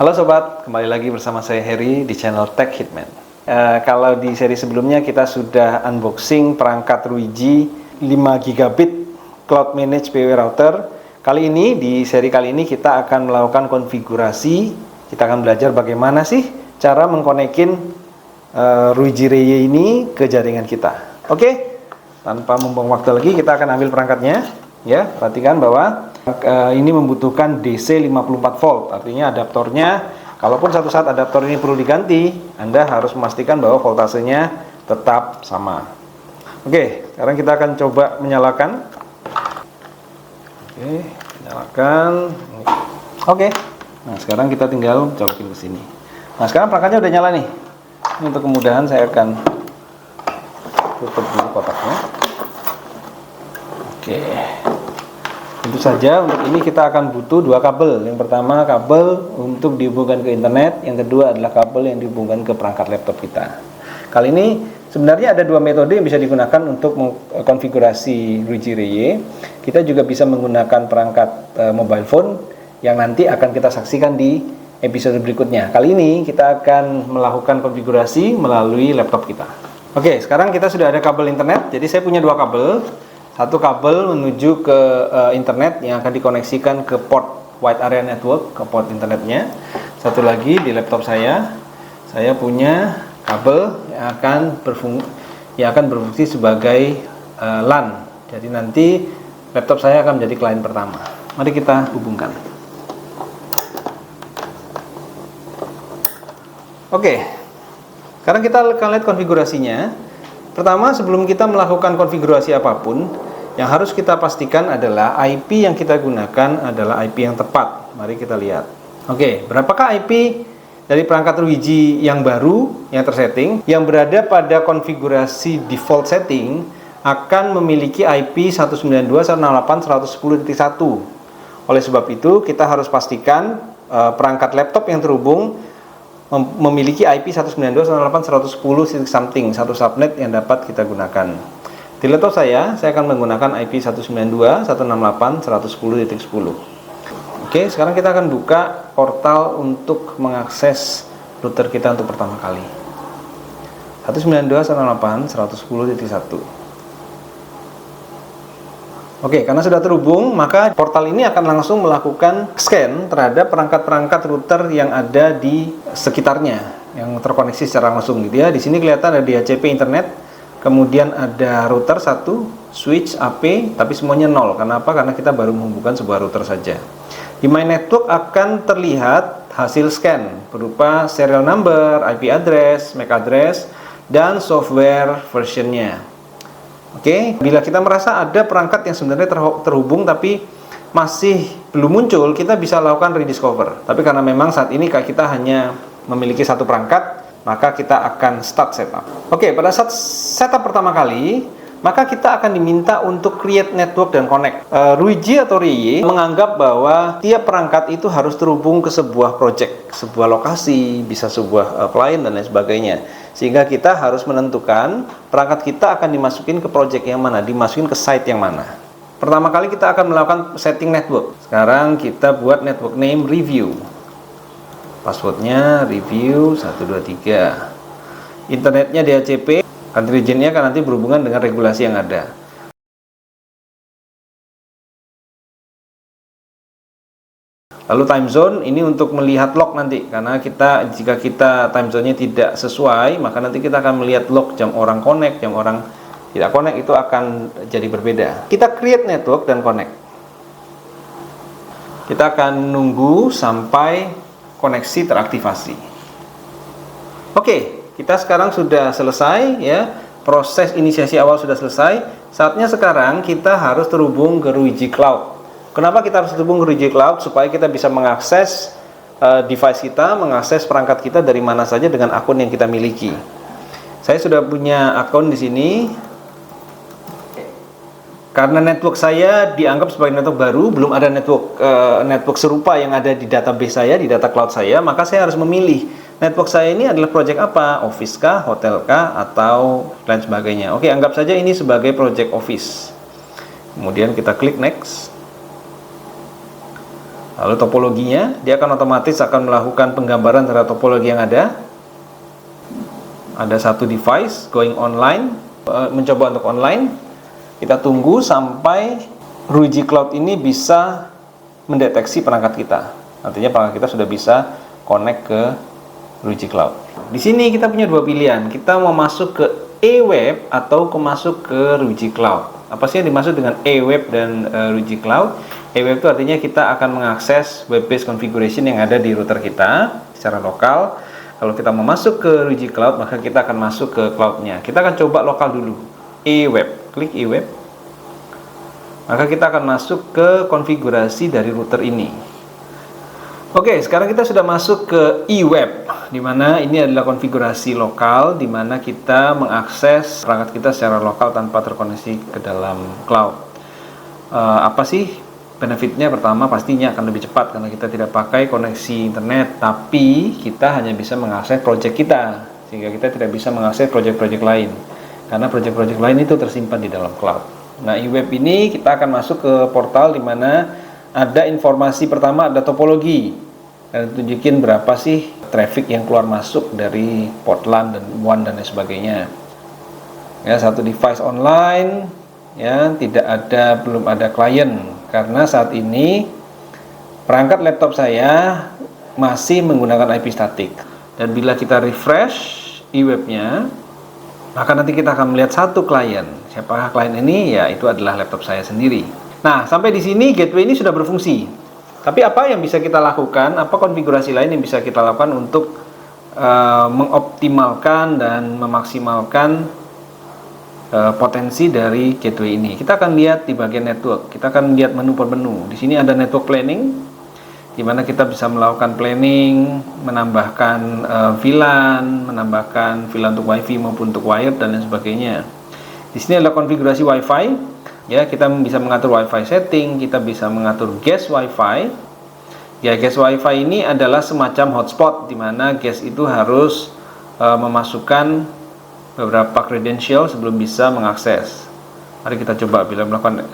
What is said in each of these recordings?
Halo sobat, kembali lagi bersama saya Heri di channel Tech Hitman. Kalau di seri sebelumnya kita sudah unboxing perangkat Ruiji 5 gigabit Cloud Manage PoE Router. Kali ini, di seri kali ini kita akan melakukan konfigurasi. Kita akan belajar bagaimana sih cara mengkonekin Ruiji Reye ini ke jaringan kita. Oke, tanpa membuang waktu lagi kita akan ambil perangkatnya. Ya, perhatikan bahwa ini membutuhkan DC 54 volt, artinya adaptornya, kalaupun satu saat adaptor ini perlu diganti, Anda harus memastikan bahwa voltasenya tetap sama. Oke, sekarang kita akan coba menyalakan. Oke, nyalakan. Oke, nah sekarang kita tinggal colokin ke sini. Nah sekarang perangkatnya udah nyala nih. Ini untuk kemudahan saya akan tutup dulu kotaknya. Oke. Tentu saja untuk ini kita akan butuh dua kabel. Yang pertama kabel untuk dihubungkan ke internet, yang kedua adalah kabel yang dihubungkan ke perangkat laptop kita. Kali ini sebenarnya ada dua metode yang bisa digunakan untuk mengkonfigurasi Ruiji Reye. Kita juga bisa menggunakan perangkat mobile phone yang nanti akan kita saksikan di episode berikutnya. Kali ini kita akan melakukan konfigurasi melalui laptop kita. Oke, sekarang kita sudah ada kabel internet. Jadi saya punya dua kabel. Satu kabel menuju ke internet yang akan dikoneksikan ke port wide area network, ke port internetnya. Satu lagi di laptop saya punya kabel yang akan berfungsi sebagai LAN. Jadi nanti laptop saya akan menjadi klien pertama. Mari kita hubungkan. Oke, sekarang kita akan lihat konfigurasinya. Pertama, sebelum kita melakukan konfigurasi apapun, yang harus kita pastikan adalah IP yang kita gunakan adalah IP yang tepat. Mari kita lihat. Oke, berapakah IP dari perangkat Ruiji yang baru, yang tersetting, yang berada pada konfigurasi default setting akan memiliki IP 192.168.110.1. Oleh sebab itu, kita harus pastikan perangkat laptop yang terhubung memiliki IP 192.168.110 something, satu subnet yang dapat kita gunakan. Di laptop saya akan menggunakan IP 192.168.110.10. Oke, sekarang kita akan buka portal untuk mengakses router kita untuk pertama kali. 192.168.110.1. Oke, karena sudah terhubung, maka portal ini akan langsung melakukan scan terhadap perangkat-perangkat router yang ada di sekitarnya, yang terkoneksi secara langsung. Dia di sini kelihatan ada DHCP internet, kemudian ada router 1, switch, AP, tapi semuanya 0. Kenapa? Karena kita baru menghubungkan sebuah router saja. Di My Network akan terlihat hasil scan berupa serial number, IP address, MAC address, dan software versionnya. Oke, bila kita merasa ada perangkat yang sebenarnya terhubung tapi masih belum muncul, kita bisa lakukan rediscover. Tapi karena memang saat ini kita hanya memiliki satu perangkat, maka kita akan start setup. Oke, pada saat setup pertama kali, maka kita akan diminta untuk create network dan connect. Ruiji atau Reye menganggap bahwa tiap perangkat itu harus terhubung ke sebuah project, sebuah lokasi, bisa sebuah client dan lain sebagainya. Sehingga kita harus menentukan perangkat kita akan dimasukin ke project yang mana, dimasukin ke site yang mana. Pertama kali kita akan melakukan setting network. Sekarang kita buat network name review. Passwordnya review 123. Internetnya DHCP. Country region-nya kan nanti berhubungan dengan regulasi yang ada. Lalu time zone ini untuk melihat log nanti, karena jika kita time zone-nya tidak sesuai, maka nanti kita akan melihat log jam orang connect, jam orang tidak connect, itu akan jadi berbeda. Kita create network dan connect. Kita akan nunggu sampai koneksi teraktivasi. Oke, kita sekarang sudah selesai ya. Proses inisiasi awal sudah selesai. Saatnya sekarang kita harus terhubung ke Ruiji Cloud. Kenapa kita harus terhubung ke Ruiji Cloud? Supaya kita bisa mengakses device kita, mengakses perangkat kita dari mana saja dengan akun yang kita miliki. Saya sudah punya akun di sini. Karena network saya dianggap sebagai network baru, belum ada network serupa yang ada di database saya, di data cloud saya, maka saya harus memilih network saya ini adalah project apa? Office kah, hotel kah, atau lain sebagainya. Oke, anggap saja ini sebagai project office. Kemudian kita klik next. Lalu topologinya, dia akan otomatis akan melakukan penggambaran terhadap topologi yang ada. Ada satu device going online, mencoba untuk online. Kita tunggu sampai Ruiji Cloud ini bisa mendeteksi perangkat kita. Artinya perangkat kita sudah bisa connect ke Ruiji Cloud. Di sini kita punya dua pilihan. Kita mau masuk ke eWeb atau masuk ke Ruiji Cloud. Apa sih yang dimaksud dengan eWeb dan Ruiji Cloud? eWeb itu artinya kita akan mengakses web-based configuration yang ada di router kita secara lokal. Kalau kita mau masuk ke Ruiji Cloud, maka kita akan masuk ke cloud-nya. Kita akan coba lokal dulu. eWeb, klik eWeb. Maka kita akan masuk ke konfigurasi dari router ini. Oke, sekarang kita sudah masuk ke eWeb, di mana ini adalah konfigurasi lokal, di mana kita mengakses perangkat kita secara lokal tanpa terkoneksi ke dalam cloud. Apa sih benefitnya? Pertama, pastinya akan lebih cepat karena kita tidak pakai koneksi internet, tapi kita hanya bisa mengakses project kita, sehingga kita tidak bisa mengakses project-project lain, karena project-project lain itu tersimpan di dalam cloud. Nah, eWeb ini kita akan masuk ke portal di mana ada informasi. Pertama ada topologi, dan tunjukin berapa sih traffic yang keluar masuk dari port LAN dan WAN dan lain sebagainya. Ya, satu device online, ya, belum ada klien karena saat ini perangkat laptop saya masih menggunakan IP statik. Dan bila kita refresh eWeb-nya, maka nanti kita akan melihat satu klien. Siapakah klien ini? Ya, itu adalah laptop saya sendiri. Nah, sampai di sini gateway ini sudah berfungsi. Tapi apa yang bisa kita lakukan? Apa konfigurasi lain yang bisa kita lakukan untuk mengoptimalkan dan memaksimalkan potensi dari gateway ini? Kita akan lihat di bagian network. Kita akan lihat menu per menu. Di sini ada network planning, di mana kita bisa melakukan planning, menambahkan VLAN, menambahkan VLAN untuk WiFi maupun untuk wired dan lain sebagainya. Di sini adalah konfigurasi WiFi. Ya, kita bisa mengatur WiFi setting, kita bisa mengatur guest WiFi. Ya, guest WiFi ini adalah semacam hotspot di mana guest itu harus memasukkan beberapa credential sebelum bisa mengakses. Mari kita coba. Bila melakukan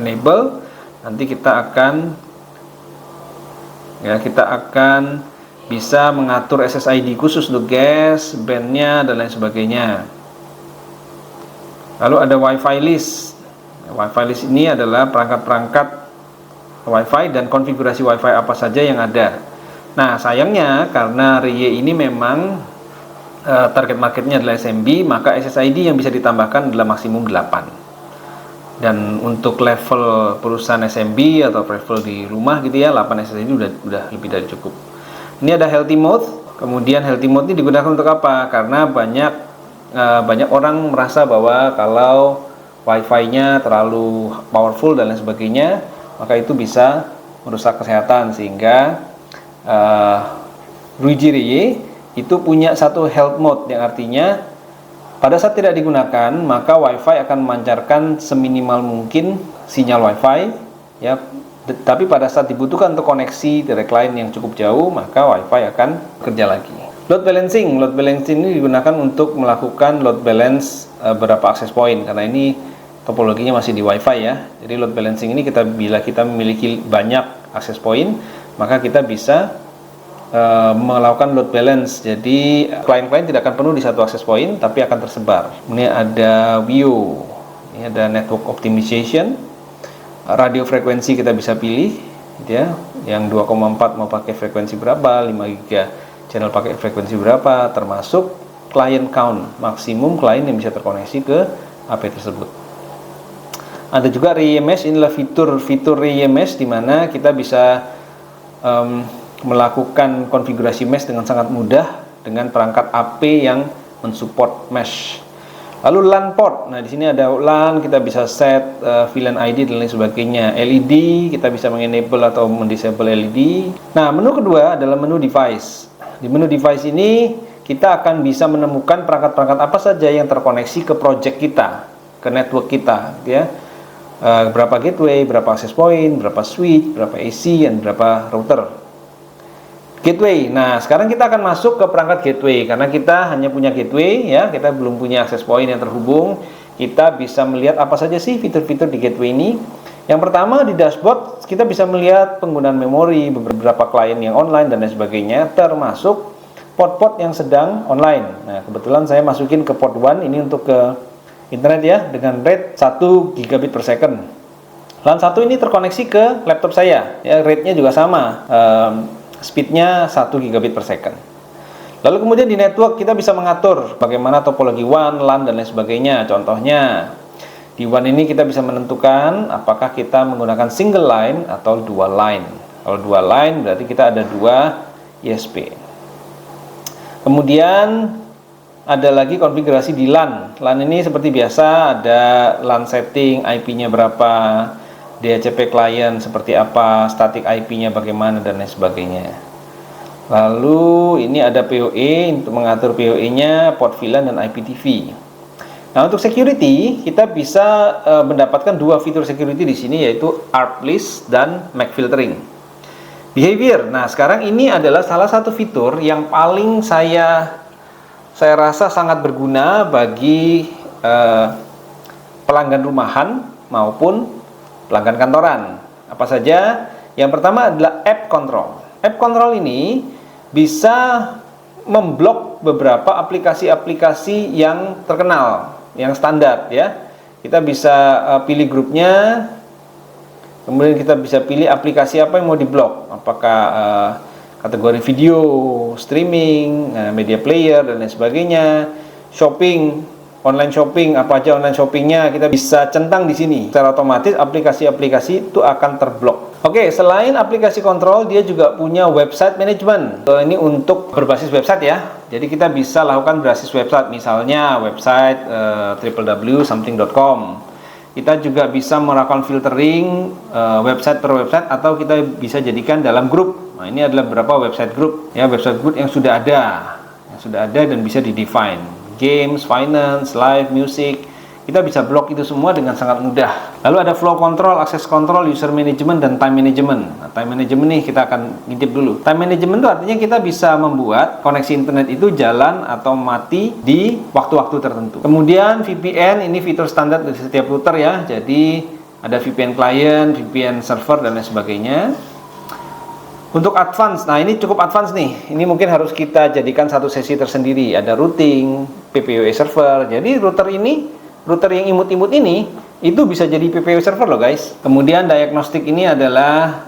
enable, nanti kita akan bisa mengatur SSID khusus untuk guest, brandnya dan lain sebagainya. Lalu ada WiFi list. WiFi list ini adalah perangkat-perangkat WiFi dan konfigurasi WiFi apa saja yang ada. Nah, sayangnya karena RIE ini memang target marketnya adalah SMB, maka SSID yang bisa ditambahkan adalah maksimum 8. Dan untuk level perusahaan SMB atau level di rumah gitu ya, 8 SSID udah lebih dari cukup. Ini ada healthy mode. Kemudian healthy mode ini digunakan untuk apa? Karena banyak orang merasa bahwa kalau Wi-Fi-nya terlalu powerful dan lain sebagainya, maka itu bisa merusak kesehatan, sehingga Ruiji RIE itu punya satu health mode yang artinya pada saat tidak digunakan maka Wi-Fi akan memancarkan seminimal mungkin sinyal Wi-Fi, ya. Tapi pada saat dibutuhkan untuk koneksi dari klien yang cukup jauh, maka Wi-Fi akan kerja lagi. Load balancing ini digunakan untuk melakukan load balance beberapa akses point, karena ini topologinya masih di WiFi ya. Jadi load balancing ini bila kita memiliki banyak akses point, maka kita bisa melakukan load balance. Jadi klien-klien tidak akan penuh di satu akses point, tapi akan tersebar. Ini ada view, ini ada network optimization, radio frekuensi kita bisa pilih, gitu ya. Yang 2,4 mau pakai frekuensi berapa, 5 giga channel pakai frekuensi berapa, termasuk client count, maksimum klien yang bisa terkoneksi ke AP tersebut. Ada juga RIE Mesh. Inilah fitur RIE Mesh di mana kita bisa melakukan konfigurasi mesh dengan sangat mudah dengan perangkat AP yang mensupport mesh. Lalu LAN port. Nah, di sini ada LAN, kita bisa set VLAN ID dan lain sebagainya. LED, kita bisa mengenable atau mendisable LED. Nah, menu kedua adalah menu device. Di menu device ini kita akan bisa menemukan perangkat-perangkat apa saja yang terkoneksi ke project kita, ke network kita, ya. Berapa gateway, berapa access point, berapa switch, berapa AC, dan berapa router. Gateway. Nah, sekarang kita akan masuk ke perangkat gateway karena kita hanya punya gateway, ya. Kita belum punya access point yang terhubung. Kita bisa melihat apa saja sih fitur-fitur di gateway ini. Yang pertama, di dashboard kita bisa melihat penggunaan memori, beberapa klien yang online dan lain sebagainya, termasuk port-port yang sedang online. Nah, kebetulan saya masukin ke port 1 ini untuk ke internet ya, dengan rate 1 gigabit per second. LAN 1 ini terkoneksi ke laptop saya, ya, rate-nya juga sama, speednya 1 gigabit per second. Lalu kemudian di network kita bisa mengatur bagaimana topologi WAN, LAN dan lain sebagainya. Contohnya di WAN ini kita bisa menentukan apakah kita menggunakan single line atau dual line. Kalau dual line berarti kita ada 2 ISP. Kemudian ada lagi konfigurasi di LAN. LAN ini seperti biasa ada LAN setting, IP-nya berapa, DHCP client seperti apa, static IP-nya bagaimana dan lain sebagainya. Lalu ini ada PoE untuk mengatur PoE-nya, port VLAN dan IPTV. Nah, untuk security kita bisa mendapatkan 2 fitur security di sini, yaitu ARP list dan MAC filtering. Behavior. Nah, sekarang ini adalah salah satu fitur yang paling saya rasa sangat berguna bagi pelanggan rumahan maupun pelanggan kantoran. Apa saja? Yang pertama adalah app control. App control ini bisa memblok beberapa aplikasi-aplikasi yang terkenal, yang standar ya. Kita bisa pilih grupnya, kemudian kita bisa pilih aplikasi apa yang mau diblok. Apakah kategori video, streaming, media player dan lain sebagainya, shopping, online shopping, apa aja online shoppingnya kita bisa centang di sini. Secara otomatis aplikasi-aplikasi itu akan terblok. Oke, selain aplikasi kontrol, dia juga punya website management. Ini untuk berbasis website ya. Jadi kita bisa lakukan berbasis website, misalnya website www.something.com. Kita juga bisa melakukan filtering website per website, atau kita bisa jadikan dalam grup. Nah, ini adalah beberapa website group ya, website group yang sudah ada dan bisa di-define. Games, finance, live, music. Kita bisa blok itu semua dengan sangat mudah. Lalu ada flow control, access control, user management, dan time management. Nah, time management nih kita akan ngintip dulu. Time management itu artinya kita bisa membuat koneksi internet itu jalan atau mati di waktu-waktu tertentu. Kemudian VPN, ini fitur standar dari setiap router ya. Jadi ada VPN client, VPN server, dan lain sebagainya. Untuk advance, nah ini cukup advance nih. Ini mungkin harus kita jadikan satu sesi tersendiri. Ada routing, PPOE server. Jadi router yang imut-imut ini itu bisa jadi PPOE server loh guys. Kemudian diagnostik ini adalah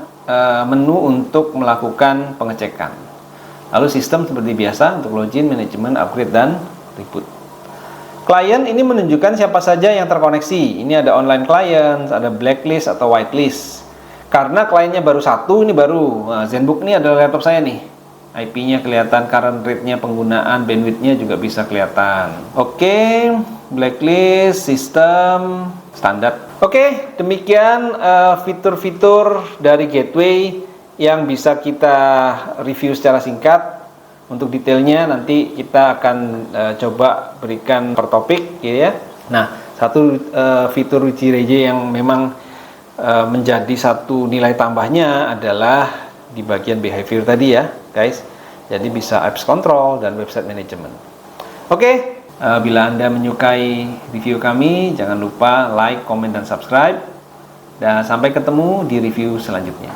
menu untuk melakukan pengecekan. Lalu sistem seperti biasa untuk login, manajemen, upgrade, dan reboot. Klien ini menunjukkan siapa saja yang terkoneksi. Ini ada online client, ada blacklist atau whitelist. Karena kliennya baru satu, ini baru. Nah, ZenBook ini adalah laptop saya nih. IP-nya kelihatan, current rate-nya, penggunaan, bandwidth-nya juga bisa kelihatan. Oke, blacklist, sistem, standar. Oke, demikian fitur-fitur dari gateway yang bisa kita review secara singkat. Untuk detailnya nanti kita akan coba berikan per topik ya. Nah, satu fitur Cireje yang memang menjadi satu nilai tambahnya adalah di bagian behavior tadi ya guys. Jadi bisa apps control dan website management. Oke, bila Anda menyukai review kami, jangan lupa like, comment, dan subscribe. Dan sampai ketemu di review selanjutnya.